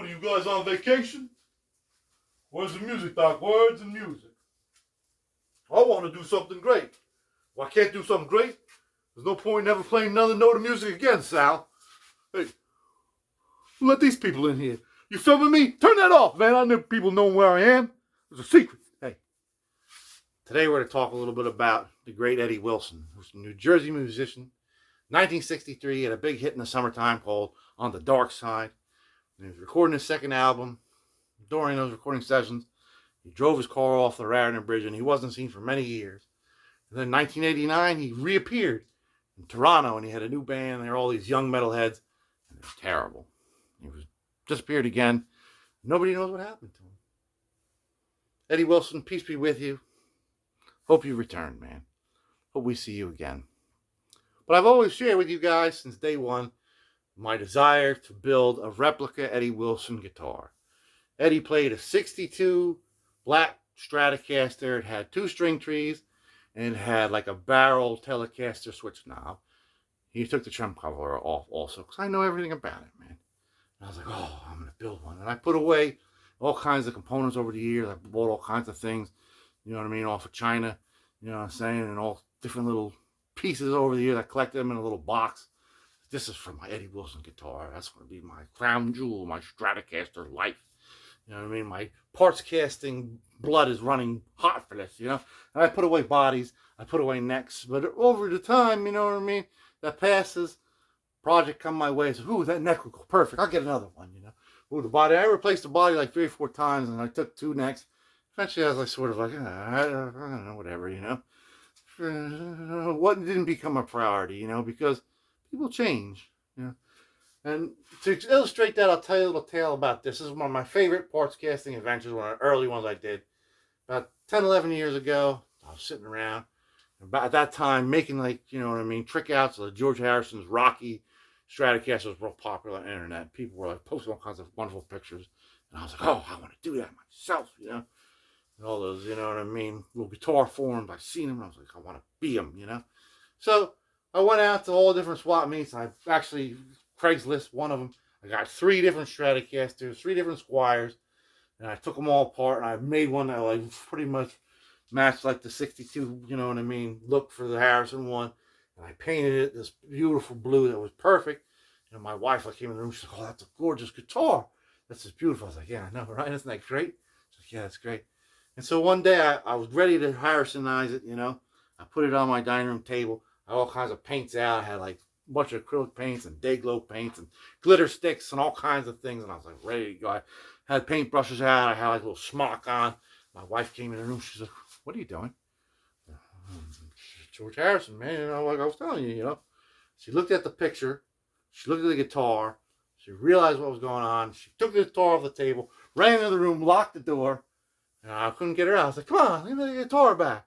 What are you guys on vacation? Where's the music, Doc? Words and music. I want to do something great. Well, I can't do something great. There's no point in ever playing another note of music again, Sal. Hey, let these people in here. You filming me? Turn that off, man. I know people know where I am. It's a secret. Hey, today we're going to talk a little bit about the great Eddie Wilson, who's a New Jersey musician. 1963, had a big hit in the summertime called On the Dark Side. And he was recording his second album. During those recording sessions, he drove his car off the Raritan Bridge and he wasn't seen for many years. And then in 1989, he reappeared in Toronto and he had a new band. And there were all these young metalheads. And it was terrible. He was disappeared again. Nobody knows what happened to him. Eddie Wilson, peace be with you. Hope you return, man. Hope we see you again. But I've always shared with you guys since day one my desire to build a replica Eddie Wilson guitar. Eddie played a 62 black Stratocaster. It had 2 string trees and it had like a barrel Telecaster switch knob. He took the trem cover off also because I know everything about it, man. And I was like, oh, I'm going to build one. And I put away all kinds of components over the years. I bought all kinds of things, you know what I mean, off of China, you know what I'm saying, and all different little pieces over the years. I collected them in a little box. This is for my Eddie Wilson guitar. That's going to be my crown jewel, my Stratocaster life. You know what I mean? My parts casting blood is running hot for this, you know? And I put away bodies. I put away necks. But over the time, you know what I mean, that passes, project come my way. So, ooh, that neck would go perfect. I'll get another one, you know? Ooh, the body. I replaced the body like 3 or 4 times, and I took 2 necks. Eventually, I was like, sort of like, I don't know, whatever, you know? What didn't become a priority, you know? Because people change, you know? And to illustrate that, I'll tell you a little tale about this. This is one of my favorite parts casting adventures, one of the early ones I did. About 10, 11 years ago, I was sitting around, about at that time, making, like, you know what I mean, trick outs of George Harrison's Rocky Stratocaster was real popular on the internet. People were, like, posting all kinds of wonderful pictures. And I was like, oh, I want to do that myself, you know? And all those, you know what I mean, little guitar forms, I seen them, and I was like, I want to be them, you know? So I went out to all different swap meets. I actually Craigslist, one of them. I got 3 different Stratocasters, 3 different Squiers, and I took them all apart, and I made one that like pretty much matched like the 62, you know what I mean, look for the Harrison one, and I painted it this beautiful blue that was perfect. And my wife, I came in the room, she's like, oh, that's a gorgeous guitar. That's just beautiful. I was like, yeah, I know, right? Isn't that great? She's like, yeah, that's great. And so one day I was ready to Harrisonize it, you know. I put it on my dining room table. I had all kinds of paints out. I had like bunch of acrylic paints and day glow paints and glitter sticks and all kinds of things, and I was like ready to go. I had paintbrushes out. I had like a little smock on. My wife came in the room. She's like, what are you doing? George Harrison, man, you know, like I was telling you, you know. She looked at the picture. She looked at the guitar. She realized what was going on. She took the guitar off the table, ran into the room, locked the door, and I couldn't get her out. I was like, come on, give me the guitar back.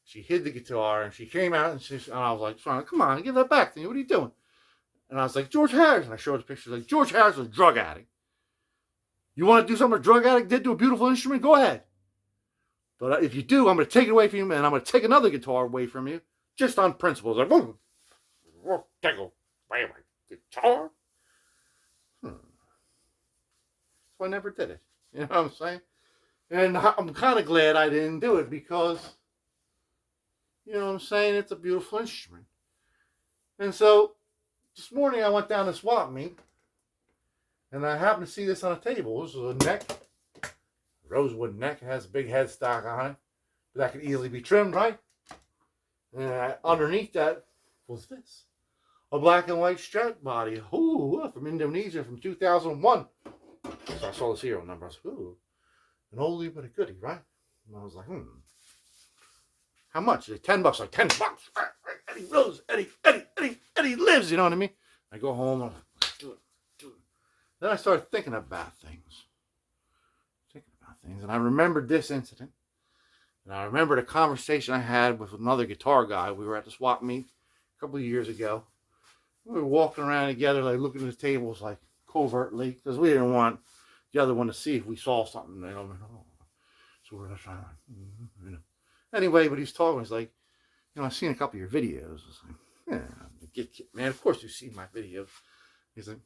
She hid the guitar, and she came out, and I was like, come on, give that back to me. What are you doing? And I was like, George Harrison. I showed her the picture. Like, George Harrison was a drug addict. You want to do something a drug addict did to a beautiful instrument? Go ahead. But if you do, I'm going to take it away from you, and I'm going to take another guitar away from you, just on principle. Like, take away my guitar? So I never did it. You know what I'm saying? And I'm kind of glad I didn't do it because, you know what I'm saying, it's a beautiful instrument. And so this morning I went down to swap meet and I happened to see this on a table. This was a neck, rosewood neck. It has a big headstock on it, but that could easily be trimmed, right? And underneath that was this, a black and white Strat body. Ooh, from Indonesia from 2001. So I saw the serial number. I was like, ooh, an oldie but a goodie, right? And I was like, how much? $10, like $10. Eddie Rose, Eddie lives, you know what I mean? I go home, I'm like, do it. Then I started thinking about things. And I remembered this incident. And I remembered a conversation I had with another guitar guy. We were at the swap meet a couple of years ago. We were walking around together, like looking at the tables, like covertly, because we didn't want the other one to see if we saw something. You know, so we're trying to, you know. Anyway, but he's talking. He's like, you know, I've seen a couple of your videos. I was like, yeah, the Guitkit, man. Of course you've seen my videos. He's like,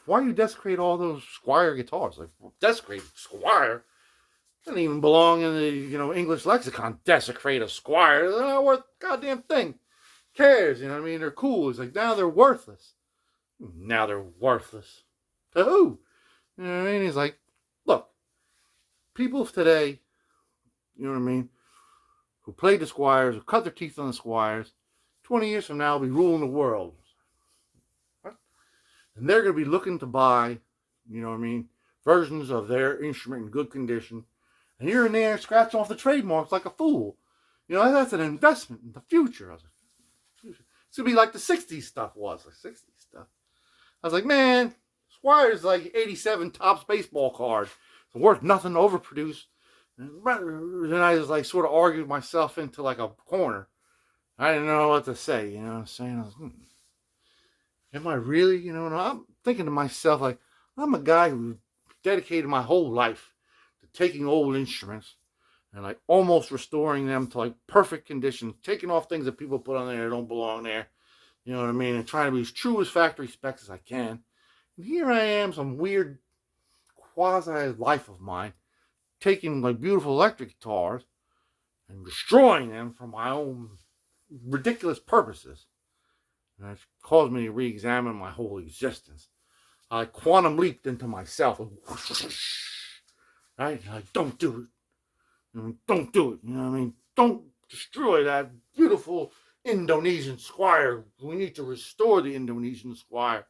why you desecrate all those Squier guitars? Like, desecrate Squier? Doesn't even belong in the, English lexicon. Desecrate a Squier. They're not worth a goddamn thing. Cares, you know what I mean? They're cool. It's like, now they're worthless. Now they're worthless. To who? You know what I mean? He's like, look, people of today, you know what I mean, who played the Squiers, who cut their teeth on the Squiers, 20 years from now will be ruling the world. What? And they're going to be looking to buy, you know what I mean, versions of their instrument in good condition. And you're in there scratching off the trademarks like a fool. You know, that's an investment in the future. I was like, it's going to be like the 60s stuff was. Like 60s stuff. I was like, man, Squire's like 87 Topps baseball card. It's worth nothing, overproduced. And then I just like sort of argued myself into like a corner. I didn't know what to say, you know what I'm saying? I was, am I really, and I'm thinking to myself, like, I'm a guy who dedicated my whole life to taking old instruments and like almost restoring them to like perfect condition, taking off things that people put on there that don't belong there, you know what I mean, and trying to be as true as factory specs as I can. And here I am, some weird quasi life of mine, taking like beautiful electric guitars and destroying them for my own ridiculous purposes. And it's caused me to re-examine my whole existence. I quantum leaped into myself. Right? Like, don't do it. Don't do it. You know what I mean? Don't destroy that beautiful Indonesian Squier. We need to restore the Indonesian Squier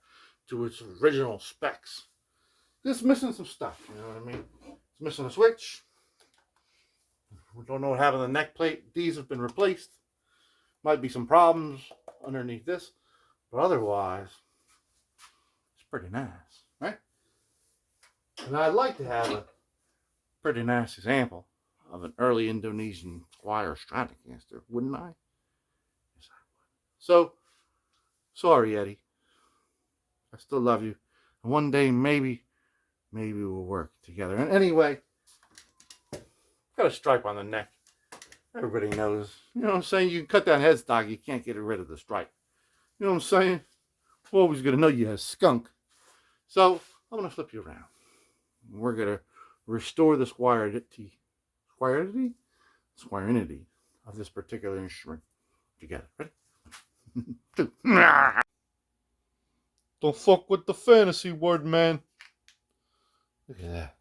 to its original specs. Just missing some stuff, you know what I mean? It's missing a switch. We don't know what happened to the neck plate. These have been replaced. Might be some problems underneath this, but otherwise, it's pretty nice, right? And I'd like to have a pretty nice example of an early Indonesian Squier Stratocaster, wouldn't I? Yes, I would. So, sorry, Eddie. I still love you. And one day, maybe we'll work together. And anyway, got a stripe on the neck. Everybody knows. You know what I'm saying? You can cut that headstock, you can't get rid of the stripe. You know what I'm saying? We're always going to know you have skunk. So, I'm going to flip you around. We're going to restore the Squierinity of this particular instrument together. Ready? Don't fuck with the fantasy word, man. Look at that.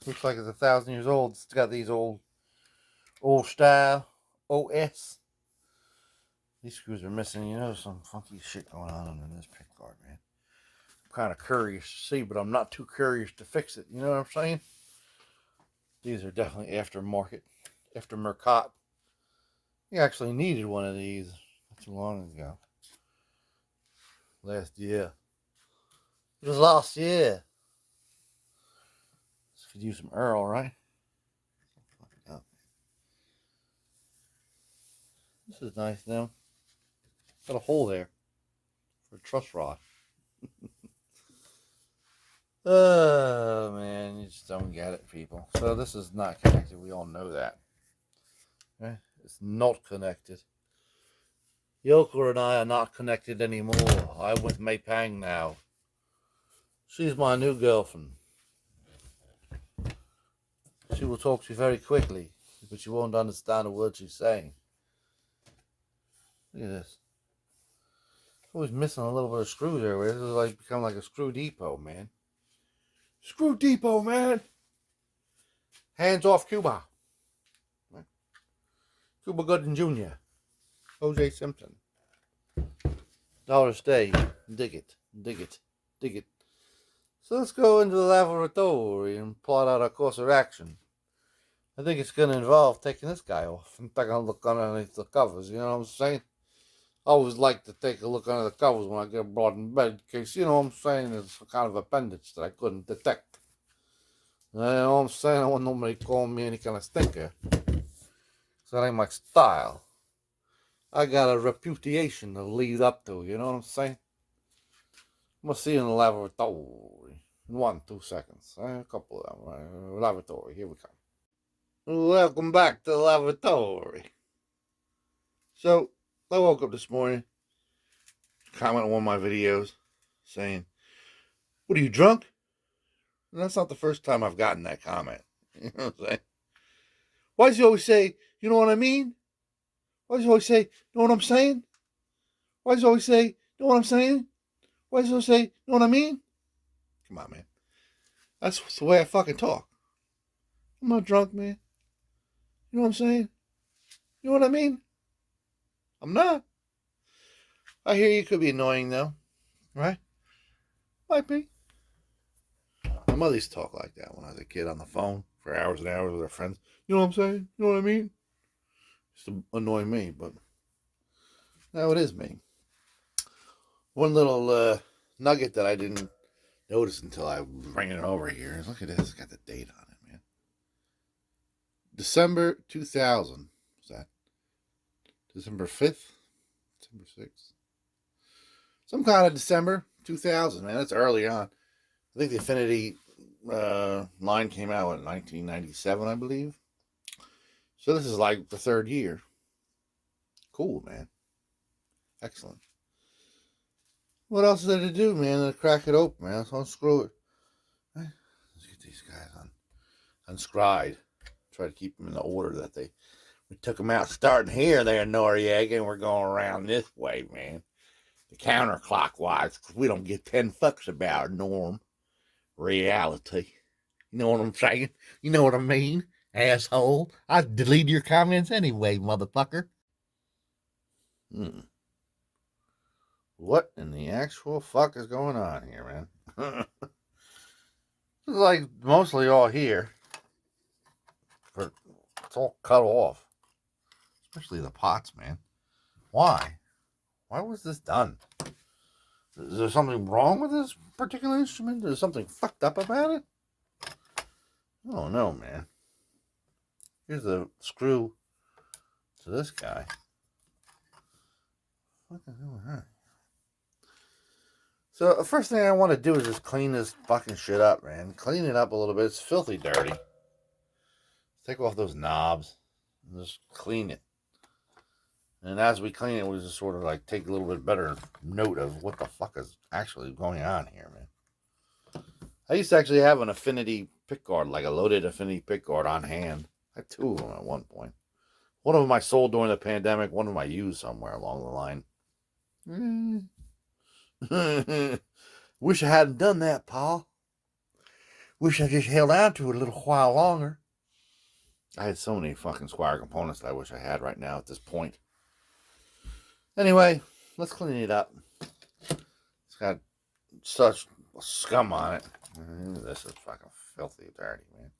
Looks like it's 1,000 years old. It's got these old style OS. These screws are missing. You know, some funky shit going on under this pick guard, man. I'm kind of curious to see, but I'm not too curious to fix it. You know what I'm saying? These are definitely aftermarket. You actually needed one of these not too long ago. Last year. It was last year. Could use some Earl, right? This is nice now. Got a hole there for a truss rod. Oh man, you just don't get it, people. So this is not connected. We all know that. Okay? It's not connected. Yoko and I are not connected anymore. I'm with Mei Pang now. She's my new girlfriend. She will talk to you very quickly, but you won't understand a word she's saying. Look at this. Always missing a little bit of screw there. This is like become like a screw depot, man. Screw depot, man. Hands off Cuba. Cuba Gooding Jr. O.J. Simpson. Dollars Day. Dig it. Dig it. Dig it. So let's go into the laboratory and plot out our course of action. I think it's going to involve taking this guy off and taking a look underneath the covers, you know what I'm saying? I always like to take a look under the covers when I get brought in bed, in case, you know what I'm saying, there's a kind of appendage that I couldn't detect. You know what I'm saying? I want nobody calling me any kind of stinker. So that ain't my style. I got a reputation to lead up to, you know what I'm saying? I'm going to see you in the laboratory in 1-2 seconds. A couple of them. Right? Laboratory, here we come. Welcome back to the lavatory. So, I woke up this morning, comment on one of my videos saying, "What are you, drunk?" And that's not the first time I've gotten that comment. You know what I'm saying? Why does he always say, "You know what I mean?" Why does he always say, "You know what I'm saying?" Why does he always say, "You know what I'm saying?" Why does he always say, "You know what I mean?" Come on, man. That's the way I fucking talk. I'm not drunk, man. You know what I'm saying? You know what I mean? I'm not. I hear you could be annoying, though. Right? Might be. My mother used to talk like that when I was a kid on the phone for hours and hours with her friends. You know what I'm saying? You know what I mean? Used to annoy me, but now it is me. One little nugget that I didn't notice until I was bringing it over here is, look at this. It's got the date on it, man. December 2000. What's that? December 5th? December 6th? Some kind of December 2000, man. That's early on. I think the Affinity line came out in 1997, I believe. So this is like the third year. Cool, man. Excellent. What else is there to do, man? To crack it open, man. Let's unscrew it. Right? Let's get these guys unscried. Try to keep them in the order that we took them out. Starting here, there, Noriega, and we're going around this way, man. The counterclockwise, because we don't give 10 fucks about norm. Reality. You know what I'm saying? You know what I mean? Asshole. I'd delete your comments anyway, motherfucker. What in the actual fuck is going on here, man? This is like mostly all here. But it's all cut off. Especially the pots, man. Why? Why was this done? Is there something wrong with this particular instrument? Is there something fucked up about it? I don't know, man. Here's the screw to this guy. What the hell is that? So the first thing I want to do is just clean this fucking shit up, man. Clean it up a little bit. It's filthy dirty. Take off those knobs and just clean it. And as we clean it, we just sort of like take a little bit better note of what the fuck is actually going on here, man. I used to actually have an Affinity pickguard, like a loaded Affinity pickguard on hand. I had two of them at one point. One of them I sold during the pandemic. One of them I used somewhere along the line. Wish I hadn't done that, Paul. Wish I just held on to it a little while longer. I had so many fucking Squier components that I wish I had right now at this point. Anyway, let's clean it up. It's got such scum on it. This is fucking filthy dirty, man.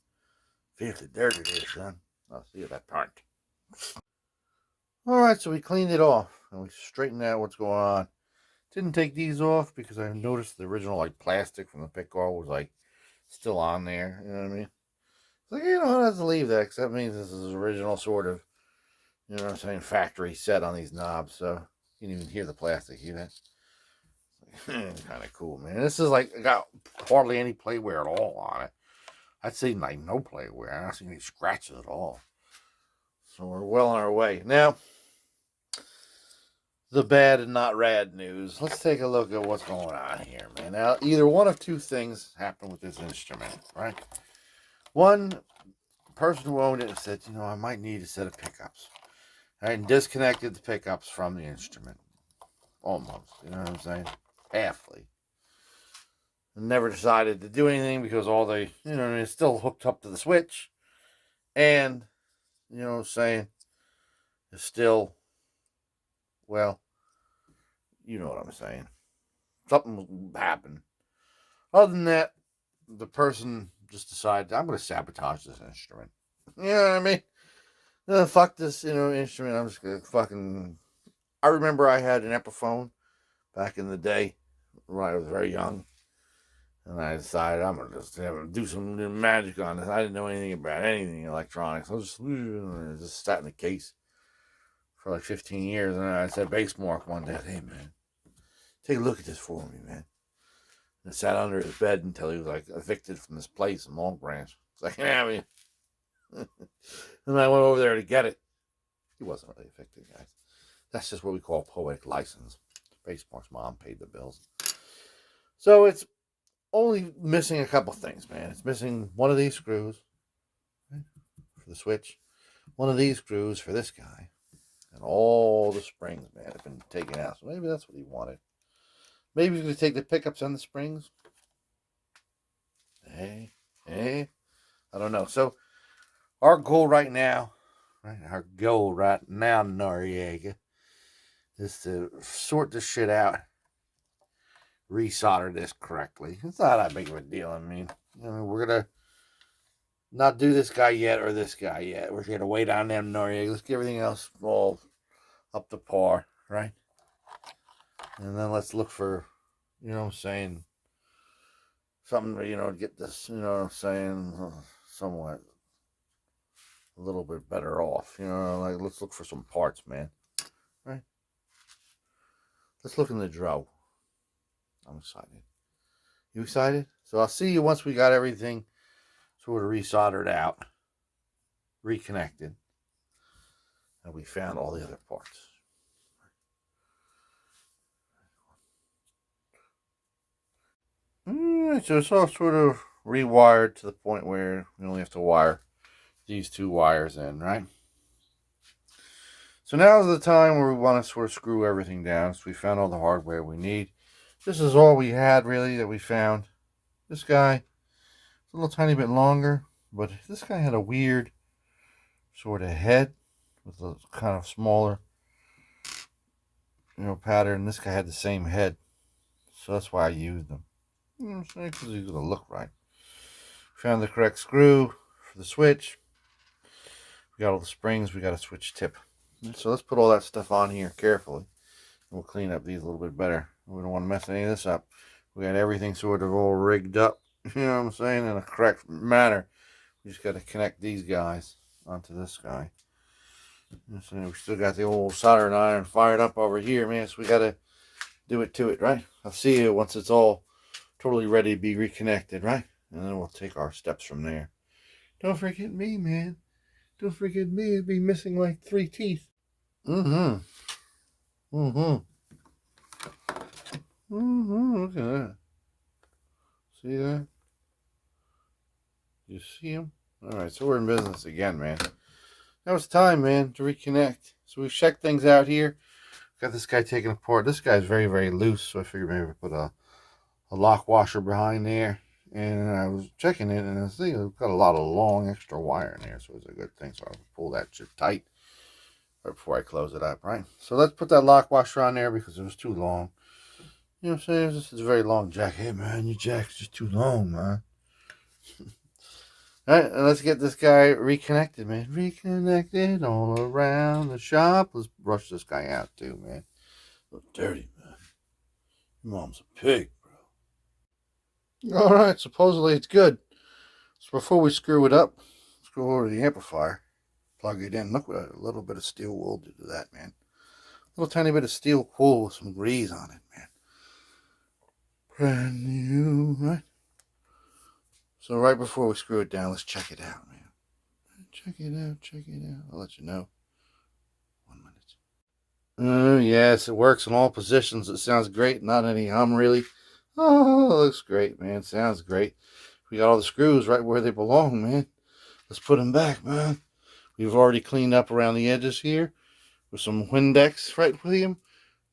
Filthy dirty there, son. I'll see you that part. Alright, so we cleaned it off. And we straightened out what's going on. Didn't take these off because I noticed the original like plastic from the pickguard was like still on there. You know what I mean? It's like, you know, I have to leave that because that means this is original sort of, you know what I'm saying, factory set on these knobs. So you can even hear the plastic. Hear that? Kind of cool, man. This is like got hardly any playwear at all on it. I'd say like no playwear. I don't see any scratches at all. So we're well on our way. Now, the bad and not rad news. Let's take a look at what's going on here, man. Now, either one of two things happened with this instrument, right? One person who owned it said, you know, I might need a set of pickups. Right, and disconnected the pickups from the instrument. Almost, you know what I'm saying? Halfly. Never decided to do anything because all they, you know, it's still hooked up to the switch. And, you know what I'm saying, it's still, well, you know what I'm saying. Something happened. Other than that, the person just decided, I'm going to sabotage this instrument. You know what I mean? Fuck this, you know, instrument. I'm just going to fucking... I remember I had an Epiphone back in the day when I was very young. And I decided I'm going to just do some magic on this. I didn't know anything about anything electronics. I was just sat in the case for like 15 years. And I said, Bass Mark one day, hey, man, take a look at this for me, man. And I sat under his bed until he was like evicted from this place in Long Branch. It's like, yeah, I mean. And I went over there to get it. He wasn't really evicted, guys. That's just what we call poetic license. Basemark's mom paid the bills. So it's only missing a couple things, man. It's missing one of these screws for the switch, one of these screws for this guy, and all the springs, man, have been taken out. So maybe that's what he wanted. Maybe he's going to take the pickups and the springs. Hey, I don't know. So our goal right now, Noriega, is to sort this shit out, resolder this correctly. It's not that big of a deal. I mean, we're going to not do this guy yet or this guy yet. We're going to wait on them Noriega. Let's get everything else all up to par, right? And then let's look for, you know what I'm saying, something, get this, you know what I'm saying, somewhat a little bit better off. Like let's look for some parts, man. Right? Let's look in the drawer. I'm excited. You excited? So I'll see you once we got everything sort of resoldered out, reconnected, and we found all the other parts. Alright, so it's all sort of rewired to the point where we only have to wire these two wires in, right? So now is the time where we want to sort of screw everything down. So we found all the hardware we need. This is all we had really that we found. This guy is a little tiny bit longer, but this guy had a weird sort of head with a kind of smaller, pattern. This guy had the same head, so that's why I used them. You know what I'm saying? Because he's going to look right. Found the correct screw for the switch. We got all the springs. We got a switch tip. So let's put all that stuff on here carefully. And we'll clean up these a little bit better. We don't want to mess any of this up. We got everything sort of all rigged up, you know what I'm saying, in a correct manner. We just got to connect these guys onto this guy. So we still got the old soldering iron fired up over here, man. So we got to do it to it, right? I'll see you once it's all totally ready to be reconnected, right? And then we'll take our steps from there. Don't forget me, man. Don't forget me. It'd be missing like 3 teeth. Look at that. See that? You see him? Alright, so we're in business again, man. Now it's time, man, to reconnect. So we've checked things out here. Got this guy taken apart. This guy's very, very loose, so I figured maybe put a lock washer behind there. And I was checking it, and I see it's got a lot of long extra wire in there, so it's a good thing. So I'll pull that shit tight right before I close it up, right? So let's put that lock washer on there because it was too long. You know what I'm saying? This is a very long jack. Hey, man, your jack's just too long, man. All right, and let's get this guy reconnected, man. Reconnected all around the shop. Let's brush this guy out, too, man. Look dirty, man. Your mom's a pig, bro. All right, supposedly it's good. So before we screw it up, let's go over to the amplifier. Plug it in. Look, a little bit of steel wool to do that, man. A little tiny bit of steel wool with some grease on it, man. Brand new, right? So right before we screw it down, let's check it out, man. Check it out. I'll let you know. 1 minute. Yes, it works in all positions. It sounds great. Not any hum, really. Oh, it looks great, man. Sounds great. We got all the screws right where they belong, man. Let's put them back, man. We've already cleaned up around the edges here with some Windex, right, William?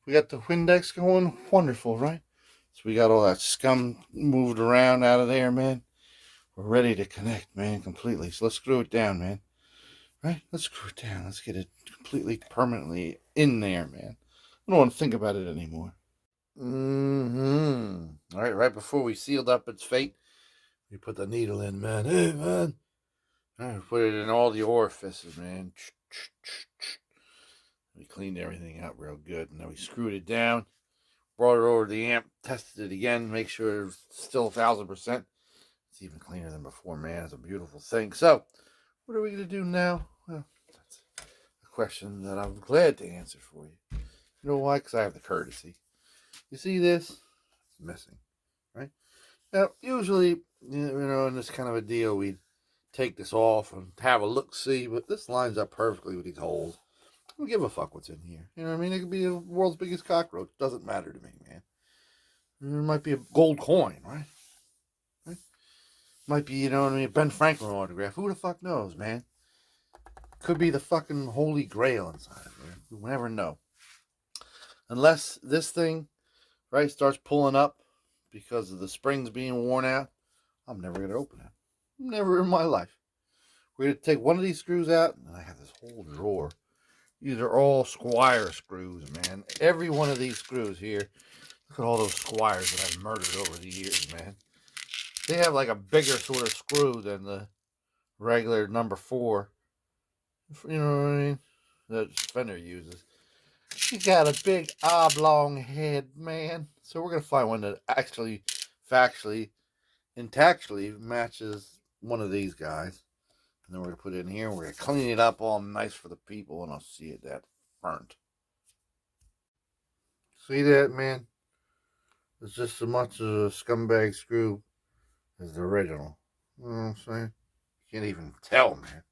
We got the Windex going. Wonderful, right? So we got all that scum moved around out of there, man. We're ready to connect, man, completely. So let's screw it down, man. Right? Let's screw it down. Let's get it completely, permanently in there, man. I don't want to think about it anymore. All right, right before we sealed up its fate, we put the needle in, man. Hey, man. All right, put it in all the orifices, man. We cleaned everything out real good. And then we screwed it down, brought it over to the amp, tested it again, make sure it's still 1,000%. It's even cleaner than before, man. It's a beautiful thing. So, what are we going to do now? Well, that's a question that I'm glad to answer for you. You know why? Because I have the courtesy. You see this? It's missing, right? Now, usually, in this kind of a deal, we'd take this off and have a look-see, but this lines up perfectly with these holes. don't give a fuck what's in here. You know what I mean? It could be the world's biggest cockroach. Doesn't matter to me, man. It might be a gold coin, right? Might be, you know what I mean, a Ben Franklin autograph. Who the fuck knows, man? Could be the fucking holy grail inside of there. You never know. Unless this thing, right, starts pulling up because of the springs being worn out, I'm never going to open it. Never in my life. We're going to take one of these screws out, and I have this whole drawer. These are all Squier screws, man. Every one of these screws here. Look at all those Squiers that I've murdered over the years, man. They have like a bigger sort of screw than the regular number 4. You know what I mean? That Fender uses. You got a big oblong head, man. So we're going to find one that actually, factually, and tactually matches one of these guys. And then we're going to put it in here. We're going to clean it up all nice for the people. And I'll see it that burnt. See that, man? It's just as much as a scumbag screw as the original. You know what I'm saying? You can't even tell, man.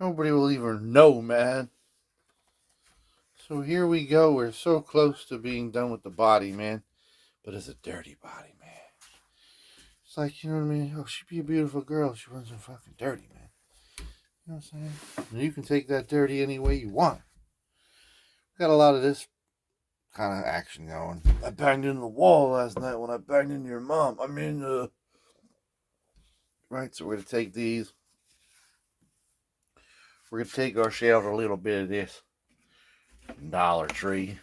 Nobody will even know, man. So here we go. We're so close to being done with the body, man. But it's a dirty body, man. It's like, you know what I mean? Oh, she'd be a beautiful girl. She wasn't fucking dirty, man. You know what I'm saying? And you can take that dirty any way you want. Got a lot of this kind of action going. I banged into the wall last night when I banged into your mom. Right, so we're going to take these. We're going to take our shell a little bit of this Dollar Tree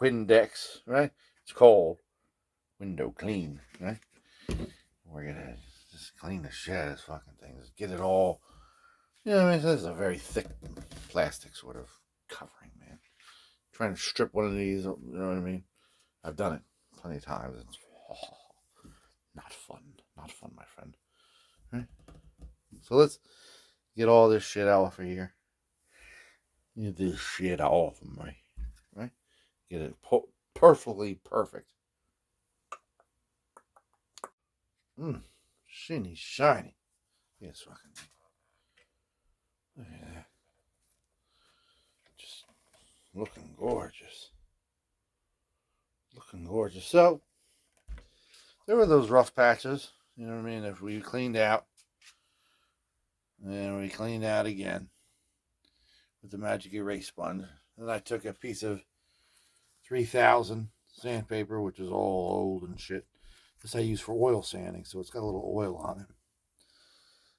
Windex, right? It's called Window Clean, right? We're going to just clean the shit out of this fucking thing. Just get it all. You know what I mean? This is a very thick plastic sort of covering, man. Trying to strip one of these, you know what I mean? I've done it plenty of times. It's not fun. Not fun, my friend. Right? So let's get all this shit off of here. Get this shit off of me. Right? Get it perfectly perfect. Shiny, shiny. Yes, fucking. Look at that. Just looking gorgeous. Looking gorgeous. So, there were those rough patches. You know what I mean? If we cleaned out. And we cleaned out again. With the magic erase sponge. Then I took a piece of 3000 sandpaper, which is all old and shit. This I use for oil sanding, so it's got a little oil on it.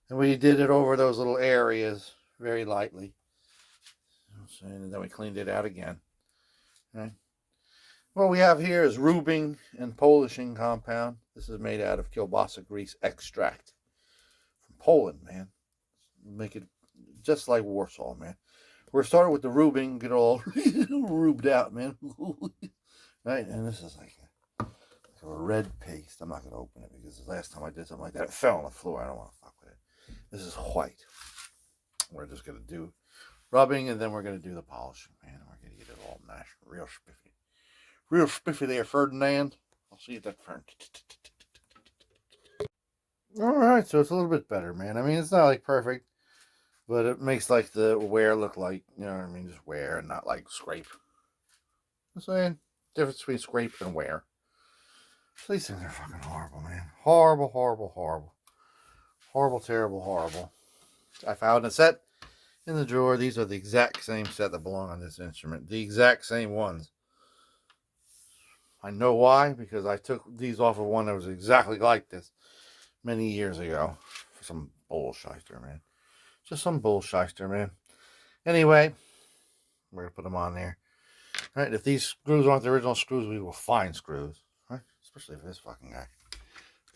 And we did it over those little areas very lightly. And then we cleaned it out again. Right? What we have here is rubing and polishing compound. This is made out of kielbasa grease extract from Poland, man. Make it just like Warsaw, man. We're starting with the rubing, get all rubed out, man. Right? And this is like a red paste. I'm not going to open it because the last time I did something like that, it fell on the floor. I don't want to fuck with it. This is white. We're just going to do rubbing and then we're going to do the polishing, man. We're going to get it all nice, real spiffy. Real spiffy there, Ferdinand. I'll see you at that front. Alright, so it's a little bit better, man. I mean, it's not like perfect, but it makes like the wear look like, you know what I mean, just wear and not like scrape. I'm saying, difference between scrape and wear. So these things are fucking horrible, man. Horrible, horrible, horrible. Horrible, terrible, horrible. I found a set in the drawer. These are the exact same set that belong on this instrument. The exact same ones. I know why, because I took these off of one that was exactly like this many years ago. For some bullshister, man. Just some bullshister, man. Anyway, we're going to put them on there. All right, if these screws aren't the original screws, we will find screws. Right? Especially for this fucking guy.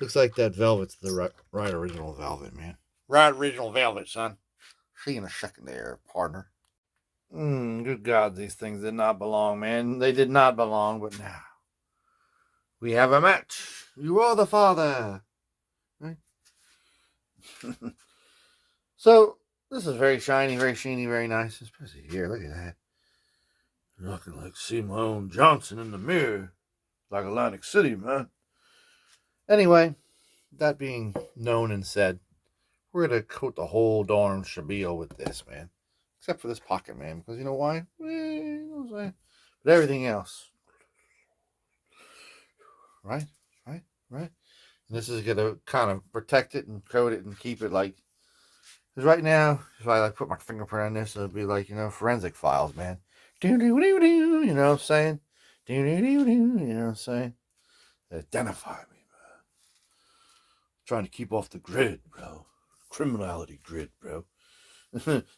Looks like that velvet's the right original velvet, man. Right original velvet, son. See you in a second there, partner. Good God, these things did not belong, man. They did not belong, but now we have a match. You are the father. Right? So, this is very shiny, very sheeny, very nice. Especially here, look at that. Looking like Simone Johnson in the mirror. Like Atlantic City, man. Anyway, that being known and said, we're going to coat the whole darn shabeel with this, man. except for this pocket, man, because you know why? You know what I'm saying? But everything else, right? And this is going to kind of protect it and coat it and keep it like, because right now, if I like put my fingerprint on this, it'll be like, you know, forensic files, man. You know what I'm saying? You know what I'm saying? Identify me, man. Trying to keep off the grid, bro. Criminality grid, bro.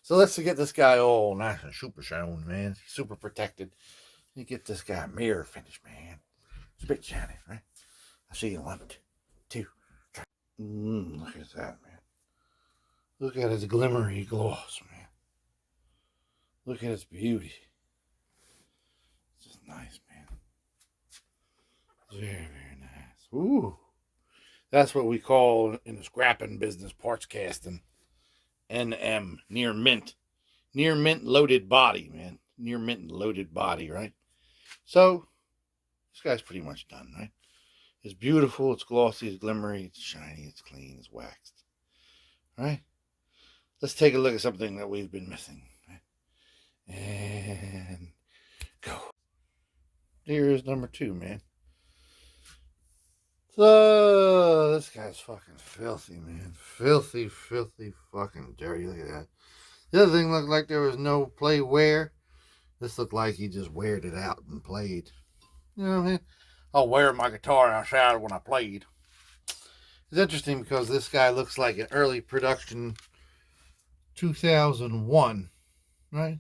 So let's get this guy all nice and super shown, man. Super protected. You get this guy a mirror finish, man. It's a bit shiny, right? I see you in 1, 2, 3. Look at that, man. Look at its glimmery gloss, man. Look at its beauty. It's just nice, man. Very, very nice. Ooh. That's what we call in the scrapping business, parts casting. NM, near mint. Near mint loaded body, man. Near mint loaded body, right? So, this guy's pretty much done, right? It's beautiful, it's glossy, it's glimmery, it's shiny, it's clean, it's waxed. Right? Let's take a look at something that we've been missing. Right? And go. Here is number 2, man. So, this guy's fucking filthy, man. Filthy, filthy, fucking dirty. Look at that. The other thing looked like there was no play wear. This looked like he just weared it out and played. You know what I mean? I'll wear my guitar outside when I played. It's interesting because this guy looks like an early production 2001, right?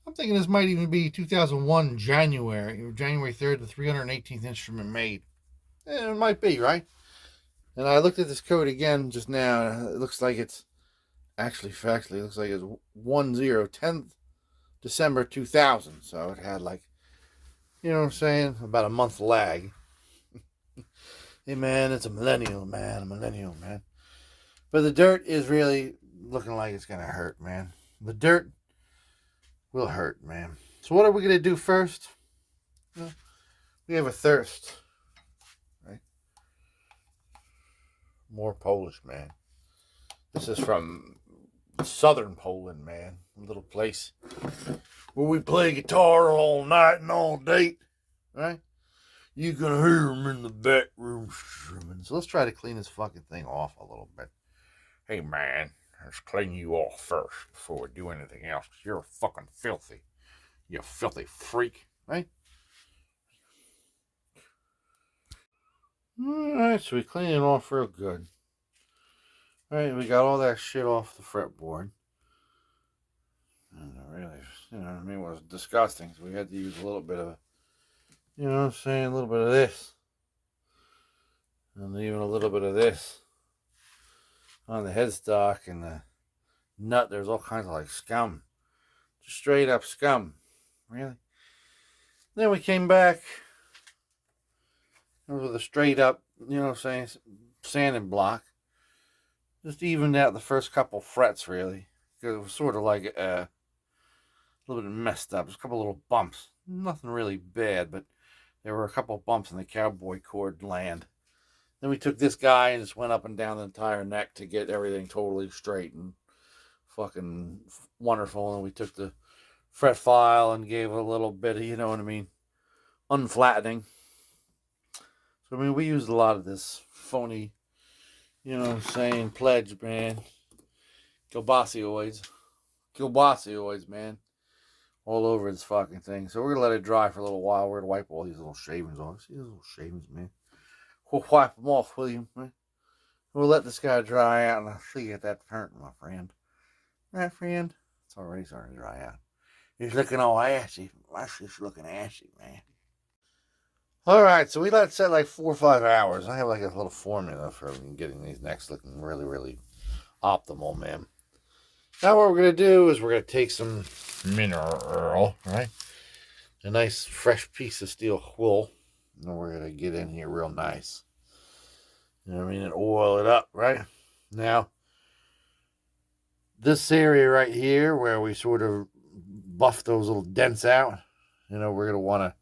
I'm thinking this might even be 2001 January 3rd, the 318th instrument made. Yeah, it might be, right? And I looked at this code again just now. It looks like it's actually, factually, it looks like it's 10th December 2000. So it had like, you know what I'm saying, about a month lag. Hey, man, it's a millennial, man. But the dirt is really looking like it's going to hurt, man. The dirt will hurt, man. So what are we going to do first? Well, we have a thirst. Right? More Polish, man. This is from southern Poland, man. A little place where we play guitar all night and all day. Right? You can hear him in the back room strumming. So let's try to clean this fucking thing off a little bit. Hey, man, let's clean you off first before we do anything else. You're fucking filthy. You filthy freak, right? Alright, so we clean it off real good. Alright, we got all that shit off the fretboard. And really, you know what I mean, it was disgusting. So we had to use a little bit of, you know what I'm saying, a little bit of this. And even a little bit of this. On the headstock and the nut, there's all kinds of like scum. Just straight up scum. Really? Then we came back with a straight up, you know what I'm saying, sanding block. Just evened out the first couple frets, really. Because it was sort of like a little bit messed up. There's a couple little bumps. Nothing really bad, but there were a couple bumps in the cowboy cord land. Then we took this guy and just went up and down the entire neck to get everything totally straight and fucking wonderful. And we took the fret file and gave it a little bit of, you know what I mean, unflattening. So, I mean, we used a lot of this phony, you know what I'm saying, pledge, man. Kielbasioids, man. All over this fucking thing. So we're going to let it dry for a little while. We're going to wipe all these little shavings off. See these little shavings, man? We'll wipe them off, will you, man? We'll let this guy dry out, and I'll see you at that turn, my friend. Right, friend? It's already starting to dry out. He's looking all ashy. That's just looking ashy, man. Alright, so we let it set like 4 or 5 hours. I have like a little formula for getting these necks looking really, really optimal, man. Now what we're going to do is we're going to take some mineral, right? A nice fresh piece of steel wool. And we're going to get in here real nice. You know what I mean? And oil it up, right? Now, this area right here where we sort of buff those little dents out, you know, we're going to want to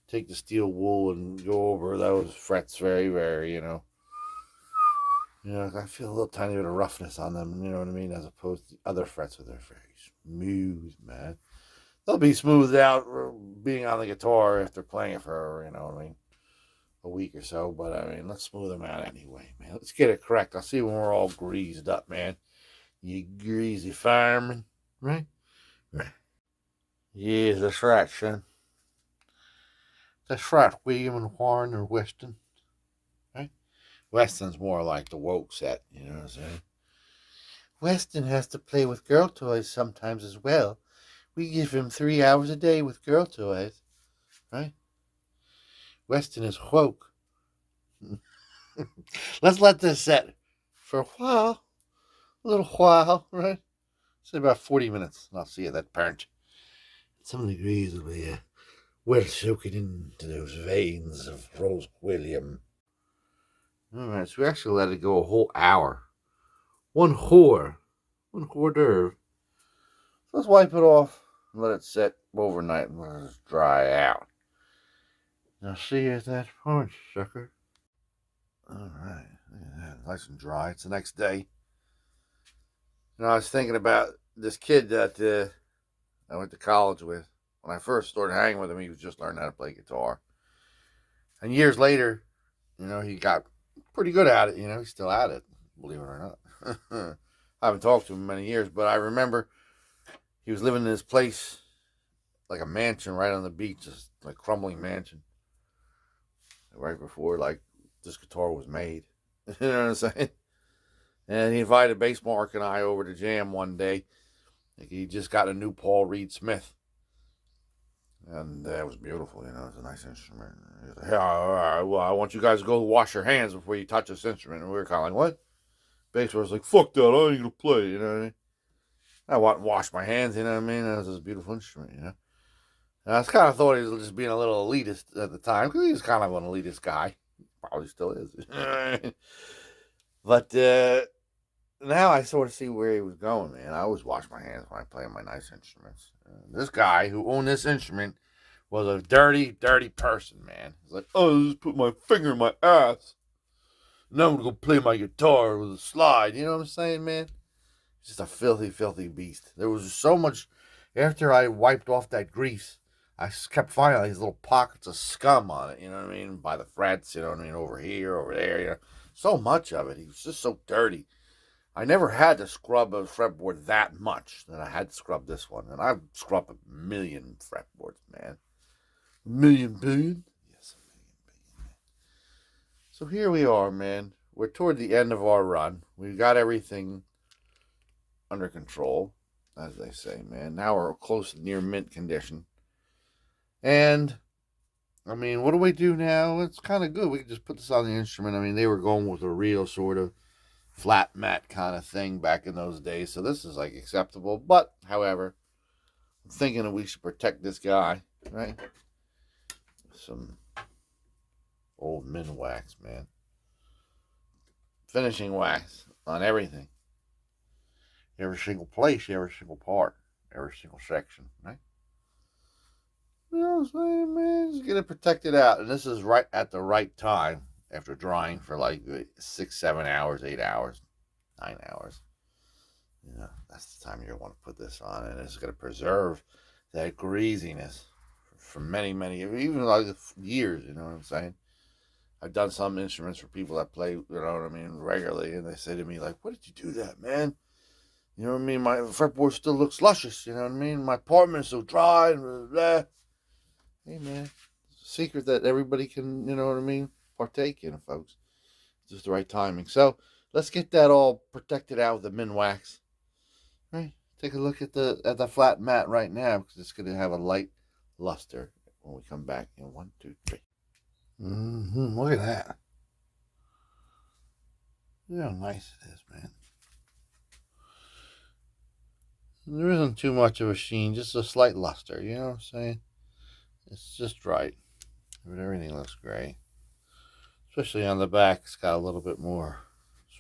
take the steel wool and go over those frets very, very, you know, You know, I feel a little tiny bit of roughness on them, you know what I mean, as opposed to the other frets where they're very smooth, man. They'll be smoothed out being on the guitar if they're playing it for, you know what I mean, a week or so. But I mean, let's smooth them out anyway, man. Let's get it correct. I'll see when we're all greased up, man. You greasy fireman, right? Right. Yeah, that's right, son. That's right, William and Warren or Weston, right? Weston's more like the woke set, you know what I'm saying? Weston has to play with girl toys sometimes as well. We give him 3 hours a day with girl toys, right? Weston is woke. Let's let this set for a while, a little while, right? Say about 40 minutes, and I'll see you that burnt. Some of the grease will be well soaking into those veins of Rose William. All right, so we actually let it go a whole hour. One hors d'oeuvre. So let's wipe it off and let it sit overnight and let it dry out. Now see you at that point, sucker. All right, yeah, nice and dry. It's the next day. You know, I was thinking about this kid that I went to college with. When I first started hanging with him, he was just learning how to play guitar. And years later, you know, he got pretty good at it. You know, he's still at it, believe it or not. I haven't talked to him in many years, but I remember he was living in this place, like a mansion right on the beach, just like crumbling mansion, right before like this guitar was made. You know what I'm saying? And he invited Bass Mark and I over to jam one day. He just got a new Paul Reed Smith. And that was beautiful, you know, it's a nice instrument. Like, hey, all right, well, I want you guys to go wash your hands before you touch this instrument. And we were kind of like, what? Bass was like, fuck that, I ain't gonna play, you know what I mean? I want to wash my hands, you know what I mean? That was this beautiful instrument, you know? And I kind of thought he was just being a little elitist at the time, because he was kind of an elitist guy. Probably still is. But now I sort of see where he was going, man. I always wash my hands when I play my nice instruments. This guy who owned this instrument was a dirty, dirty person, man. He's like, oh, I just put my finger in my ass. Now I'm going to go play my guitar with a slide. You know what I'm saying, man? Just a filthy, filthy beast. There was so much, after I wiped off that grease, I kept finding these little pockets of scum on it, you know what I mean? By the frets, you know what I mean? Over here, over there, you know. So much of it. He was just so dirty. I never had to scrub a fretboard that much that I had to scrub this one. And I've scrubbed 1,000,000 fretboards, man. 1,000,000,000,000? Yes, 1,000,000,000,000. So here we are, man. We're toward the end of our run. We've got everything under control, as they say, man. Now we're close to near mint condition. And, I mean, what do we do now? It's kind of good. We can just put this on the instrument. I mean, they were going with a real sort of flat mat kind of thing back in those days, so this is like acceptable. But however, I'm thinking that we should protect this guy, right? Some old min wax, man. Finishing wax on everything, every single place, every single part, every single section, right? You know what I'm saying, man? Just get it protected out, and this is right at the right time after drying for like 6, 7 hours, 8 hours. 9 hours. You know, that's the time you want to put this on, and it's going to preserve that greasiness for many, many, even like years. You know what I'm saying? I've done some instruments for people that play, you know what I mean, regularly, and they say to me like, "What did you do that, man? You know what I mean? My fretboard still looks luscious. You know what I mean? My apartment is so dry and blah, blah, blah." Hey, man, it's a secret that everybody can, you know what I mean, partake in, folks. It's just the right timing. So let's get that all protected out with the min wax. Right? Take a look at the flat mat right now, because it's going to have a light luster when we come back in 1, 2, 3. Look at that. Look how nice it is, man. There isn't too much of a sheen, just a slight luster. You know what I'm saying? It's just right. But everything looks great. Especially on the back, it's got a little bit more